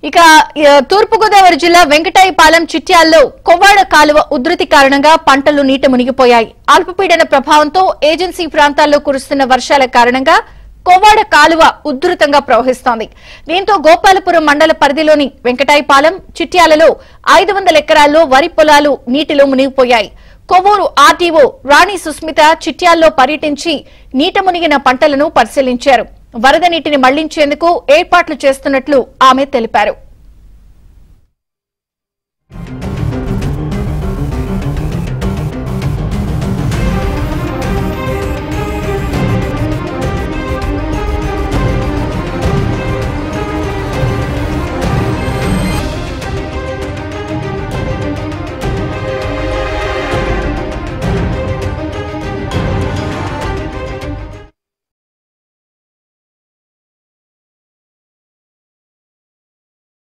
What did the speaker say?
ఇక తూర్పుగోదావరి జిల్లా వెంకటాయపాలెం చిట్యాల్లో కొవ్వాడ కాలువ ఉధృతి కారణంగా పంటలు నీట మునిగిపోయాయి. అల్పపీడన ప్రభావంతో ఏజెన్సీ ప్రాంతాల్లో కురుస్తున్న వర్షాల కారణంగా కొవ్వాడ కాలువ ఉధృతంగా ప్రవహిస్తోంది. దీంతో గోపాలపురం మండల పరిధిలోని వెంకటాయపాలెం చిట్యాలలో 500 ఎకరాల్లో వరి పొలాలు నీటిలో మునిగిపోయాయి. కొవ్వూరు ఆర్టీఓ రాణి సుస్మిత చిట్యాల్లో పర్యటించి నీట మునిగిన పంటలను పరిశీలించారు. వరద నీటిని మళ్లించేందుకు ఏర్పాట్లు చేస్తున్నట్లు ఆమె తెలిపారు.